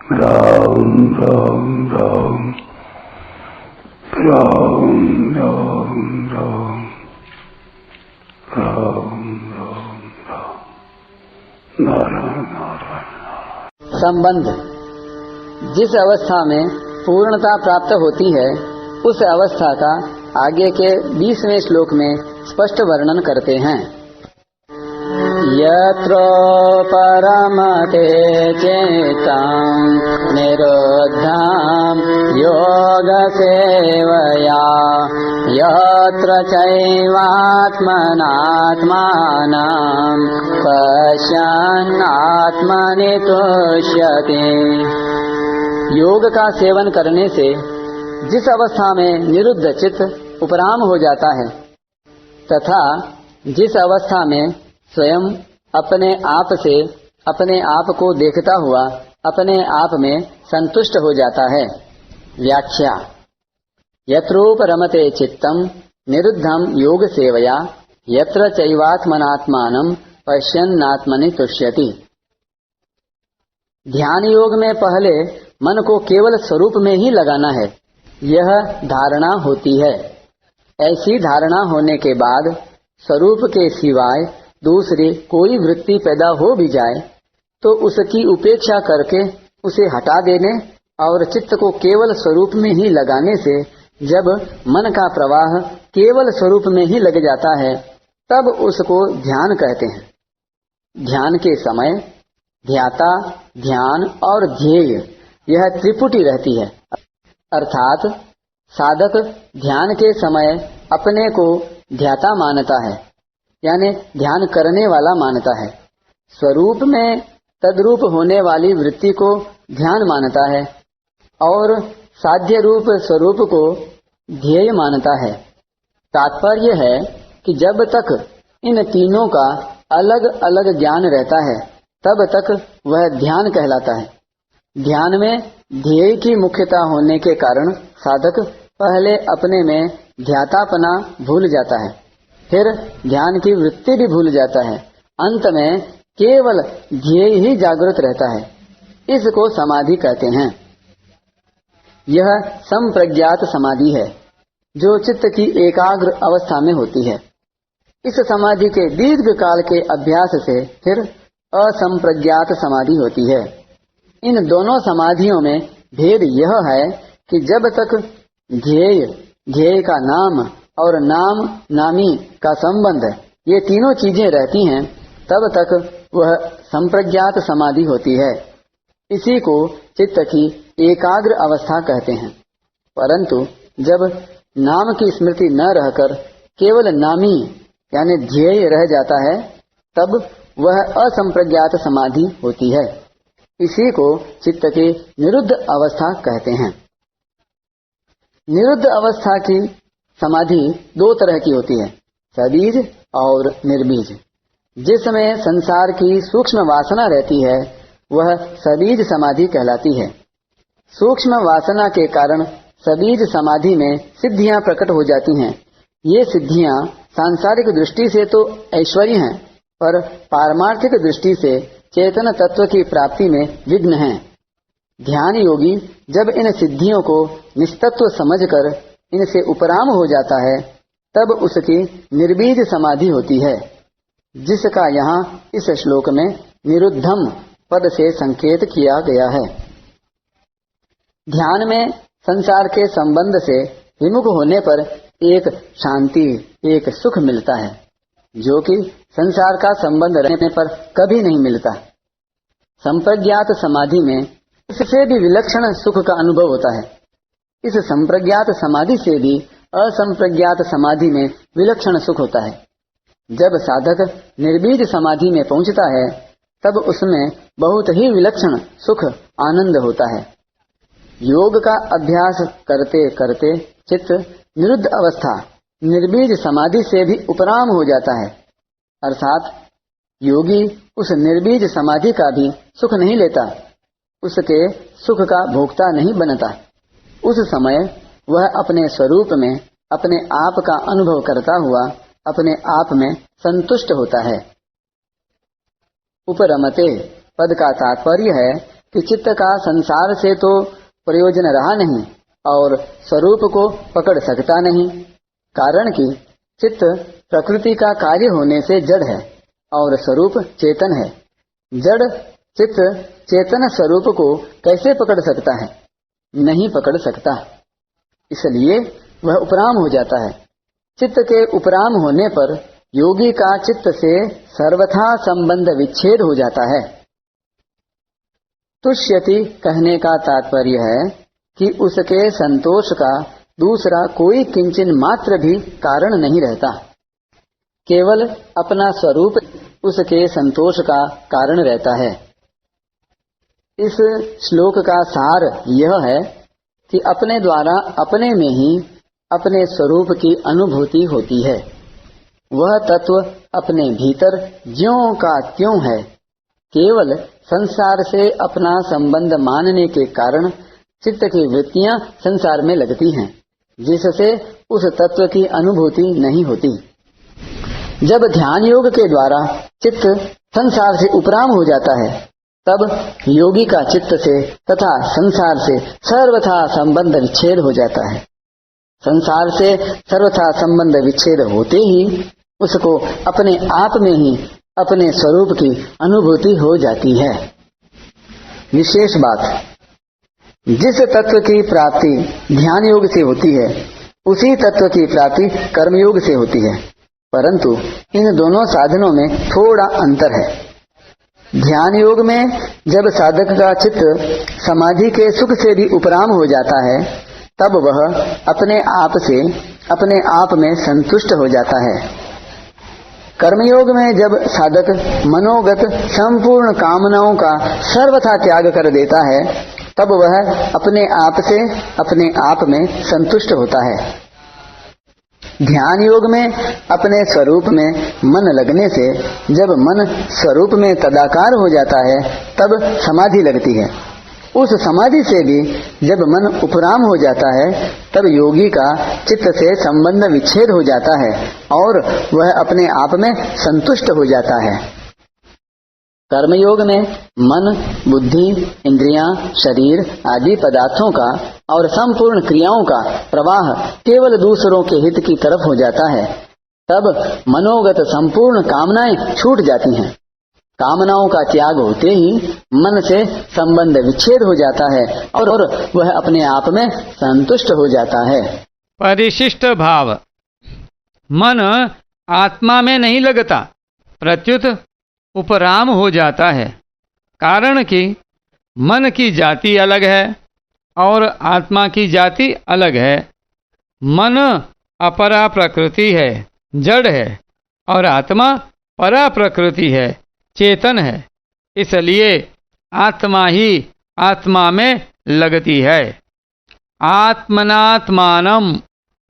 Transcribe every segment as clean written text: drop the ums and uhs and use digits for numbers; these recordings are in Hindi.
राम राम राम राम राम राम राम राम राम नारायण नारायण। संबंध। जिस अवस्था में पूर्णता प्राप्त होती है उस अवस्था का आगे के 20वें श्लोक में स्पष्ट वर्णन करते हैं। यत्र परमते चेतं निरुद्धं योग सेवया यत्र चैवात्मनात्मानं पश्यन् आत्मनि तुष्यति। योग का सेवन करने से जिस अवस्था में निरुद्ध चित्त उपराम हो जाता है तथा जिस अवस्था में स्वयं अपने आप से अपने आप को देखता हुआ अपने आप में संतुष्ट हो जाता है। व्याख्या। यत्रोपरमते चित्तम निरुद्धम योग सेवया यत्र चैवात्मनात्मानं पश्यन्नात्मनि तुष्यति। ध्यान योग में पहले मन को केवल स्वरूप में ही लगाना है, यह धारणा होती है। ऐसी धारणा होने के बाद स्वरूप के सिवाय दूसरी कोई वृत्ति पैदा हो भी जाए तो उसकी उपेक्षा करके उसे हटा देने और चित्त को केवल स्वरूप में ही लगाने से जब मन का प्रवाह केवल स्वरूप में ही लग जाता है तब उसको ध्यान कहते हैं। ध्यान के समय ध्याता, ध्यान और ध्येय यह त्रिपुटी रहती है, अर्थात साधक ध्यान के समय अपने को ध्याता मानता है, यानी ध्यान करने वाला मानता है। स्वरूप में तद्रूप होने वाली वृत्ति को ध्यान मानता है और साध्य रूप स्वरूप को ध्येय मानता है। तात्पर्य है कि जब तक इन तीनों का अलग अलग ज्ञान रहता है तब तक वह ध्यान कहलाता है। ध्यान में ध्येय की मुख्यता होने के कारण साधक पहले अपने में ध्यातापना भूल जाता है, फिर ध्यान की वृत्ति भी भूल जाता है, अंत में केवल ध्येय ही जागृत रहता है। इसको समाधि कहते हैं। यह संप्रज्ञात समाधि है जो चित्त की एकाग्र अवस्था में होती है। इस समाधि के दीर्घ काल के अभ्यास से फिर असंप्रज्ञात समाधि होती है। इन दोनों समाधियों में भेद यह है कि जब तक ध्येय का नाम और नाम नामी का संबंध ये तीनों चीजें रहती हैं तब तक वह संप्रज्ञात समाधि होती है। इसी को चित्त की एकाग्र अवस्था कहते हैं। परंतु जब नाम की स्मृति न रहकर केवल नामी यानी ध्येय रह जाता है तब वह असंप्रज्ञात समाधि होती है। इसी को चित्त की निरुद्ध अवस्था कहते हैं। निरुद्ध अवस्था की समाधि दो तरह की होती है, सबीज और निर्बीज। जिसमें संसार की सूक्ष्म वासना रहती है वह सबीज समाधि कहलाती है। सूक्ष्म वासना के कारण सबीज समाधि में सिद्धियां प्रकट हो जाती हैं। ये सिद्धियां सांसारिक दृष्टि से तो ऐश्वर्य हैं, पर पारमार्थिक दृष्टि से चेतन तत्व की प्राप्ति में विघ्न हैं। ध्यान योगी जब इन सिद्धियों को निस्तत्व समझकर इनसे उपराम हो जाता है तब उसकी निर्बीज समाधि होती है, जिसका यहाँ इस श्लोक में निरुद्धम पद से संकेत किया गया है। ध्यान में संसार के संबंध से विमुख होने पर एक शांति, एक सुख मिलता है जो कि संसार का संबंध रहने पर कभी नहीं मिलता। संप्रज्ञात समाधि में इससे भी विलक्षण सुख का अनुभव होता है। इस संप्रज्ञात समाधि से भी असंप्रज्ञात समाधि में विलक्षण सुख होता है। जब साधक निर्बीज समाधि में पहुंचता है तब उसमें बहुत ही विलक्षण सुख आनंद होता है। योग का अभ्यास करते करते चित्त निरुद्ध अवस्था निर्बीज समाधि से भी उपराम हो जाता है, अर्थात योगी उस निर्बीज समाधि का भी सुख नहीं लेता, उसके सुख का भोक्ता नहीं बनता। उस समय वह अपने स्वरूप में अपने आप का अनुभव करता हुआ अपने आप में संतुष्ट होता है। उपरमते पद का तात्पर्य है कि चित्त का संसार से तो प्रयोजन रहा नहीं और स्वरूप को पकड़ सकता नहीं, कारण कि चित्त प्रकृति का कार्य होने से जड़ है और स्वरूप चेतन है। जड़ चित्त चेतन स्वरूप को कैसे पकड़ सकता है? नहीं पकड़ सकता, इसलिए वह उपराम हो जाता है। चित्त के उपराम होने पर योगी का चित्त से सर्वथा संबंध विच्छेद हो जाता है। तुष्यति कहने का तात्पर्य है कि उसके संतोष का दूसरा कोई किंचन मात्र भी कारण नहीं रहता, केवल अपना स्वरूप उसके संतोष का कारण रहता है। इस श्लोक का सार यह है कि अपने द्वारा अपने में ही अपने स्वरूप की अनुभूति होती है। वह तत्व अपने भीतर ज्यों का त्यों है, केवल संसार से अपना संबंध मानने के कारण चित्त की वृत्तियां संसार में लगती हैं, जिससे उस तत्व की अनुभूति नहीं होती। जब ध्यान योग के द्वारा चित्त संसार से उपराम हो जाता है, तब योगी का चित्त से तथा संसार से सर्वथा संबंध विच्छेद हो जाता है। संसार से सर्वथा संबंध विच्छेद होते ही उसको अपने आप में ही अपने स्वरूप की अनुभूति हो जाती है। विशेष बात, जिस तत्व की प्राप्ति ध्यान योग से होती है, उसी तत्व की प्राप्ति कर्मयोग से होती है, परंतु इन दोनों साधनों में थोड़ा अंतर है। ध्यान योग में जब साधक का चित्त समाधि के सुख से भी उपराम हो जाता है, तब वह अपने आप से अपने आप में संतुष्ट हो जाता है। कर्मयोग में जब साधक मनोगत संपूर्ण कामनाओं का सर्वथा त्याग कर देता है, तब वह अपने आप से अपने आप में संतुष्ट होता है। ध्यान योग में अपने स्वरूप में मन लगने से जब मन स्वरूप में तदाकार हो जाता है, तब समाधि लगती है। उस समाधि से भी जब मन उपराम हो जाता है, तब योगी का चित्त से संबंध विच्छेद हो जाता है और वह अपने आप में संतुष्ट हो जाता है। कर्मयोग में मन, बुद्धि, इंद्रियां, शरीर आदि पदार्थों का और संपूर्ण क्रियाओं का प्रवाह केवल दूसरों के हित की तरफ हो जाता है। तब मनोगत संपूर्ण कामनाएं छूट जाती हैं। कामनाओं का त्याग होते ही मन से संबंध विच्छेद हो जाता है और वह अपने आप में संतुष्ट हो जाता है। परिशिष्ट भाव, मन आत्मा में नहीं लगता, प्रत्युत उपराम हो जाता है। कारण कि मन की जाति अलग है और आत्मा की जाति अलग है। मन अपरा प्रकृति है, जड़ है, और आत्मा परा प्रकृति है, चेतन है। इसलिए आत्मा ही आत्मा में लगती है। आत्मनात्मानं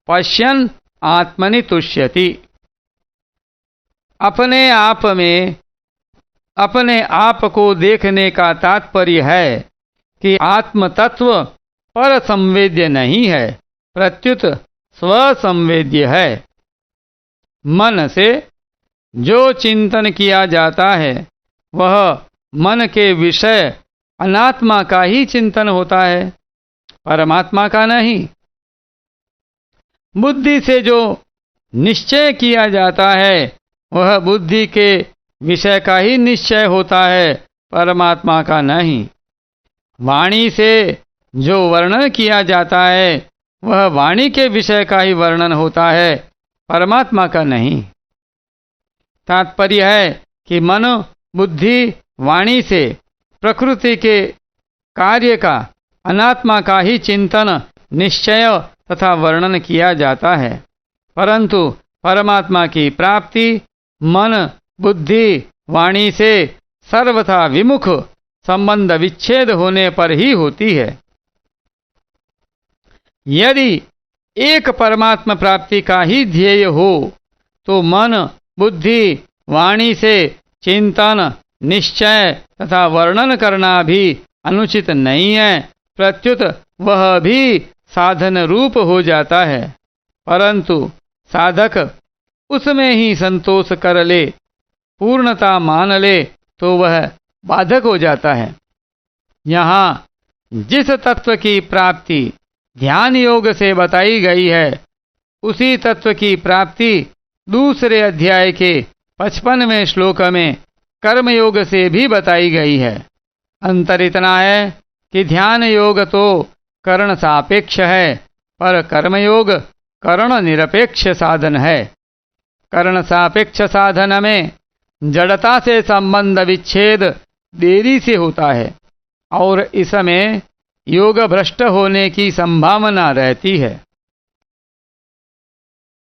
पश्यन् आत्मनि तुष्यति। अपने आप में अपने आप को देखने का तात्पर्य है कि आत्म तत्व पर संवेद्य नहीं है, प्रत्युत स्वसंवेद्य है। मन से जो चिंतन किया जाता है वह मन के विषय अनात्मा का ही चिंतन होता है, परमात्मा का नहीं। बुद्धि से जो निश्चय किया जाता है वह बुद्धि के विषय का ही निश्चय होता है, परमात्मा का नहीं। वाणी से जो वर्णन किया जाता है वह वाणी के विषय का ही वर्णन होता है, परमात्मा का नहीं। तात्पर्य है कि मन, बुद्धि, वाणी से प्रकृति के कार्य का अनात्मा का ही चिंतन, निश्चय तथा वर्णन किया जाता है, परंतु परमात्मा की प्राप्ति मन, बुद्धि, वाणी से सर्वथा विमुख संबंध विच्छेद होने पर ही होती है। यदि एक परमात्मा प्राप्ति का ही ध्येय हो तो मन, बुद्धि, वाणी से चिंतन, निश्चय तथा वर्णन करना भी अनुचित नहीं है, प्रत्युत वह भी साधन रूप हो जाता है। परंतु साधक उसमें ही संतोष कर ले, पूर्णता मान ले तो वह बाधक हो जाता है। यहाँ जिस तत्व की प्राप्ति ध्यान योग से बताई गई है, उसी तत्व की प्राप्ति दूसरे अध्याय के 55वें श्लोक में कर्म योग से भी बताई गई है। अंतर इतना है कि ध्यान योग तो करण सापेक्ष है, पर कर्मयोग करण निरपेक्ष साधन है। करण सापेक्ष साधन में जड़ता से संबंध विच्छेद देरी से होता है और इसमें योग भ्रष्ट होने की संभावना रहती है।